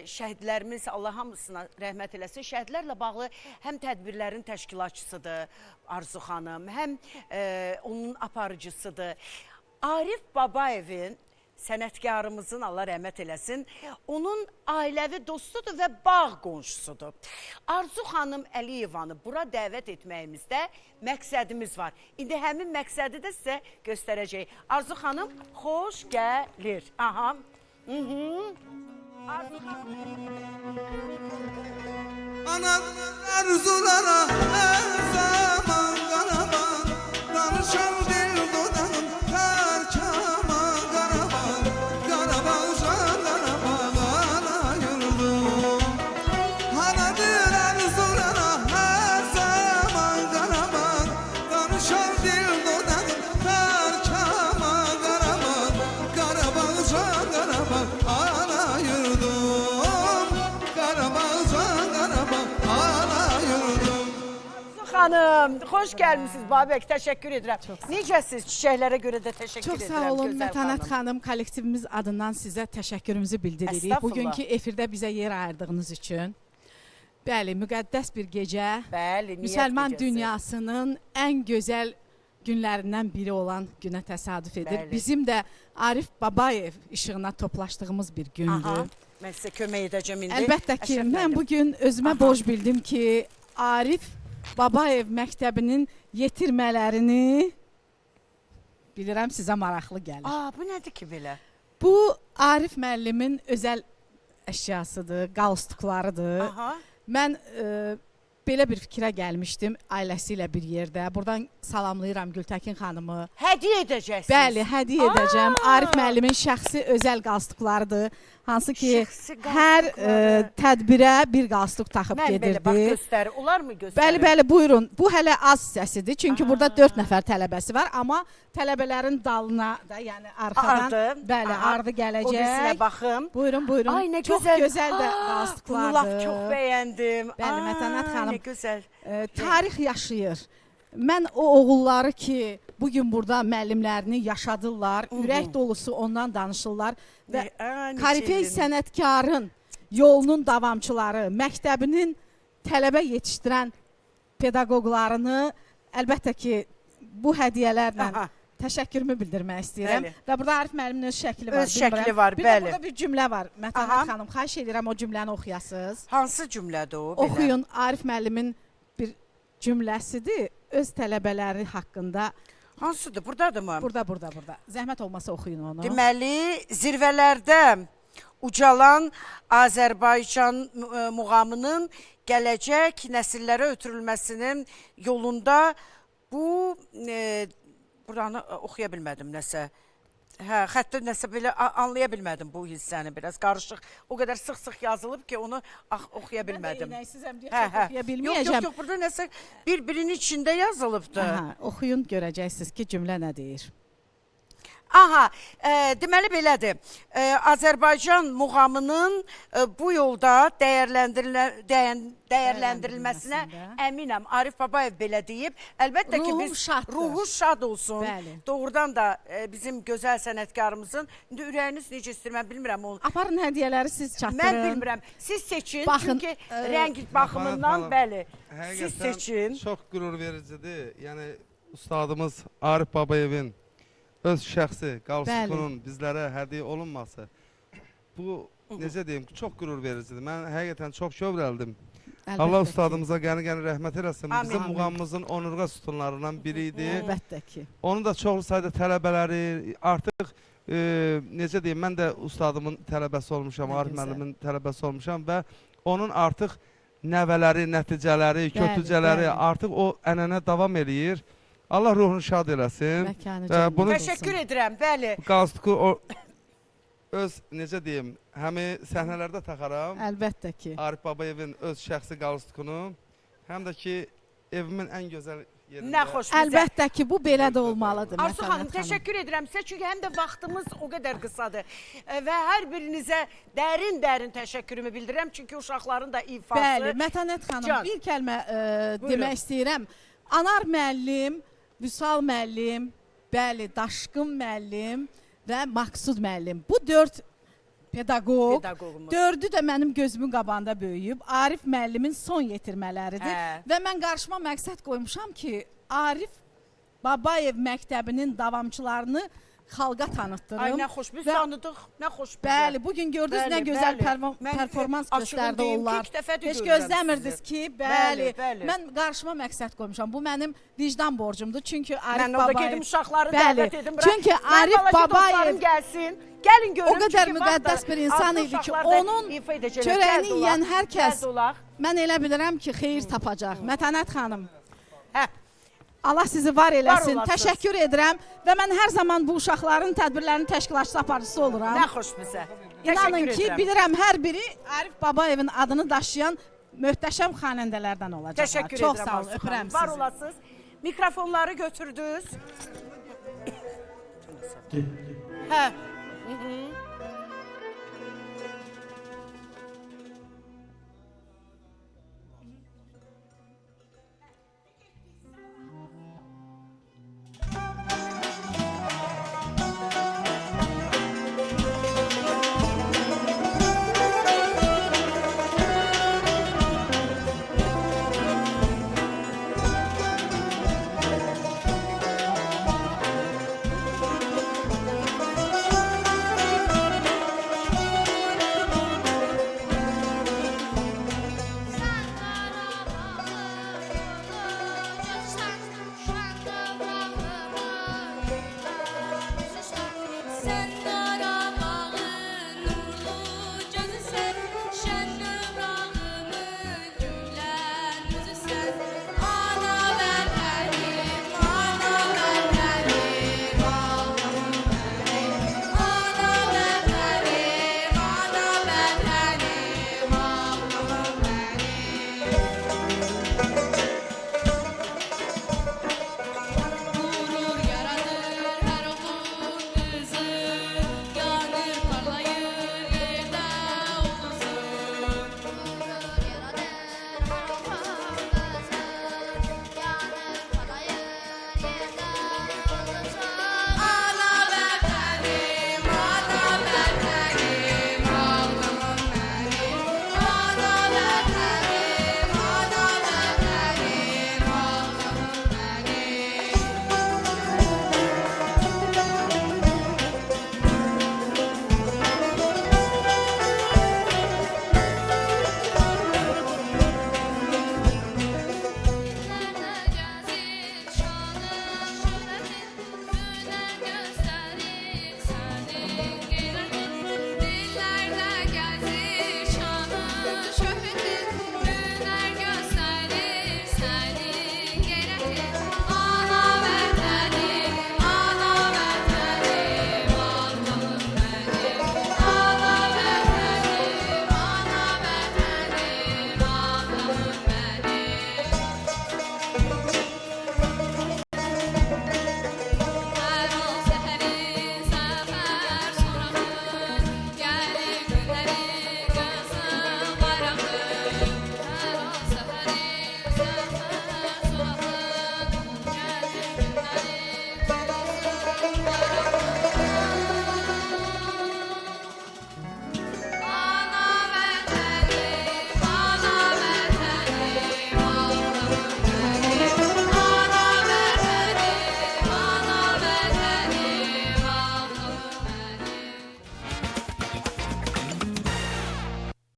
şəhidlərimiz, Allah hamısına rəhmət eləsin, şəhidlərlə bağlı həm tədbirlərin təşkilatçısıdır Arzu xanım, həm onun aparıcısıdır. Arif Babayevin, sənətkarımızın, Allah rəhmət eləsin, onun ailəvi dostudur və bağ qonşusudur. Arzu xanım Əliyevanı bura dəvət etməyimizdə məqsədimiz var. İndi həmin məqsədi də sizə göstərəcək. Arzu xanım, xoş gəlir. Aha. Arzu xanım. Anam arzulara her zaman karaman, danışan dil dudağım kar kaman karaman, karaman canlarıma bana yurdum. Hanadır arzulara her zaman karaman, danışan dil dudağım kar kaman karaman, karaman canlarıma bana yurdum. Karaman canlarıma bana yurdum. Xanım, xoş gəlmişsiniz Babək, təşəkkür edirəm. Necəsiz? Çiçəklərə görə də təşəkkür Çox edirəm. sağ olun Gözəl Mətanət xanım. xanım, kollektivimiz adından sizə təşəkkürümüzü bildiririk. Estağfurullah. Bugünkü efirdə bizə yer ayırdığınız üçün. Bəli, müqəddəs bir gecə. Bəli, niyyət Müsəlman gecəsi. dünyasının ən gözəl günlərindən biri olan günə təsadüf edir. Bəli. Bizim də Arif Babayev işığına toplaşdığımız bir gündür. Aha, mən sizə kömək edəcəm indi. Əlbəttə ki, Əşrəf mən müəllim. bugün özümə borc bildim ki, Arif Babayev məktəbinin yetirmələrini bilirəm sizə maraqlı gəlir. Aa, bu nədir ki belə? Bu Arif müəllimin özəl əşyasıdır, qalstuklarıdır. Aha. Mən belə bir fikrə gəlmişdim ailəsi ilə bir yerdə. Buradan salamlayıram Gültəkin xanımı. Hədiyyə edəcəksiniz. Bəli, hədiyyə edəcəm. Arif müəllimin şəxsi özəl qalstuklarıdır. Hansı ki, Şəxsi hər qalstukları. tədbirə bir qalstuk taxıb Mən belə bax gedirdi. göstərir. Olar mı göstərir? Bəli, bəli, buyurun. Bu hələ az hissəsidir. Çünki burada 4 nəfər tələbəsi var. Amma tələbələrin dalına da, yəni arxadan, Ardı. bəli, Aha. ardı O birisinə gələcək. baxım. Buyurun, buyurun. Ay, nə Çox gözəl. gözəl də Bunu laf qalstuklardır. çox bəyəndim. Bəli, Mətanət xanım. Nə gözəl. Tarix yaşayır. Mən o oğulları ki, bugün burada müəllimlərini yaşadırlar, ürək dolusu ondan danışırlar və Karifey sənətkarın yolunun davamçıları, məktəbinin tələbə yetişdirən pedaqoqlarını əlbəttə ki, bu hədiyyələrlə Aha. təşəkkürümü bildirmək istəyirəm. Bəli. Və burada Arif müəllimin öz şəkli var. Öz şəkli bilmirəm. var, Bir bəli. də burada bir cümlə var. Aha. Mətanət xanım, xahiş edirəm o cümləni oxuyasınız. Hansı cümlədir o belə? Oxuyun, Arif müəllimin bir cümləsidir. Öz tələbələri haqqında. Hansıdır? Buradadır mı? Burada. Zəhmət olmasa oxuyun onu. Deməli, zirvələrdə ucalan Azərbaycan muğamının gələcək nəsillərə ötürülməsinin yolunda bu buranı oxuya bilmədim nəsə. Hə, xəttə nəsə belə anlaya bilmədim bu hissəni, biraz qarışıq. O qədər sıx-sıx yazılıb ki, onu oxuya bilmədim. Mən də inəksizəm deyə Hə, çox hə. oxuya bilməyəcəm. Yox, burada nəsə bir-birinin içində yazılıbdır. Aha, oxuyun, görəcəksiniz ki, cümlə nə deyir. Aha, deməli belədir. Azərbaycan muğamının bu yolda dəyərləndirilməsinə əminəm. Arif Babayev belə deyib. Əlbəttə ki, Ruhum şaddır. ruhu şad olsun. Bəli. Doğrudan da bizim gözəl sənətkarımızın, indi ürəyiniz necə istəyir, mən bilmirəm onu. Aparın hədiyyələri siz çatdırın. Mən bilmirəm. Siz seçin, Baxın, çünki rəng baxımından, xanım, bəli. Siz Həqiqətən seçin. çox qürur vericidir. Yəni ustadımız Arif Babayevin öz şəxsi qalstukının bizlərə hədiyyə olunması bu necə deyim ki, çox qürur vericidir. Mən həqiqətən çox şövrəldim. Əlbəttə Allah ki. ustadımıza qəni rəhmət eləsin. Amin. Bizim Amin. muğamımızın onurğa sütunlarından biri idi. Əlbəttə ki. Onun da çoxlu sayda tələbələri artıq necə deyim, mən də ustadımın tələbəsi olmuşam, Nə Arif gözəl. müəllimin tələbəsi olmuşam və onun artıq nəvələri, nəticələri, Bəli, kötücələri bəli. artıq o ənənə davam eləyir. Allah ruhunu şad eləsin. Məkanı Və cənnət bunu- olsun. Təşəkkür edirəm, bəli. Qalstuku o öz necə deyim, həmi səhnələrdə taxaram. Əlbəttə ki. Arif Babayevin öz şəxsi qalstukunu, həm də ki evimin ən gözəl yerində. Nə xoş bizə. Əlbəttə ki, bu belə də olmalıdır. Arzu xanım, Mətanət xanım. təşəkkür edirəm sizə, çünki həm də vaxtımız o qədər qısadır. Və hər birinizə dərin təşəkkürümü bildirirəm, çünki uşaqların da ifası. Bəli, Mətanət xanım, Can. bir kəlmə Buyurun. demək istəyirəm. Anar müəllim, Vüsal müəllim, bəli, Daşqın müəllim və Maqsud müəllim. Bu 4 pedaqoq. Pedaqoqumuz. 4-ü də mənim gözümün qabağında böyüyüb. Arif müəllimin son yetirmələridir. Hə. Və mən qarşıma məqsəd qoymuşam ki, Arif Babayev məktəbinin davamçılarını xalqa tanıtdırım. Ay, nə xoş, biz Və- tanıdıq, nə xoş bizə. Bəli, bugün gördünüz nə Bəli, gözəl bəli. Mən performans açığını göstərdi deyim ki, onlar. ilk dəfədir Heç görürəm gözləmirdiniz sizi. ki, Bəli, bəli. bəli. Mən qarşıma məqsəd qoymuşam. Bu mənim vicdan borcumdur. Çünki Arif Mən orada Babayev gedim uşaqları Bəli. dəvət edim. Çünki Mən Arif balaca Babayev dostlarım gəlsin. Gəlin görün. o qədər çünki müqəddəs vaxtla bir insan azlı idi ki, uşaqlar da onun ifa edəcəklər. çörəyini Gəl yeyən dolaq, hər kəs gəl dolaq. mən elə bilirəm ki, xeyir tapacaq. Mətənət xanım, Hə, Allah sizi var eləsin. olasınız. Təşəkkür edirəm və mən hər zaman bu uşaqların tədbirlərinin təşkilatçısı aparıcısı oluram. nə xoş bizə. İnanın Təşəkkür ki, edirəm. bilirəm hər biri Arif Babayevin adını daşıyan möhtəşəm xanəndələrdən olacaq. Təşəkkür Çox edirəm. sağ olun, Arzu öpürəm xanım. Var sizi. olasınız. Mikrofonları götürdünüz. Hə.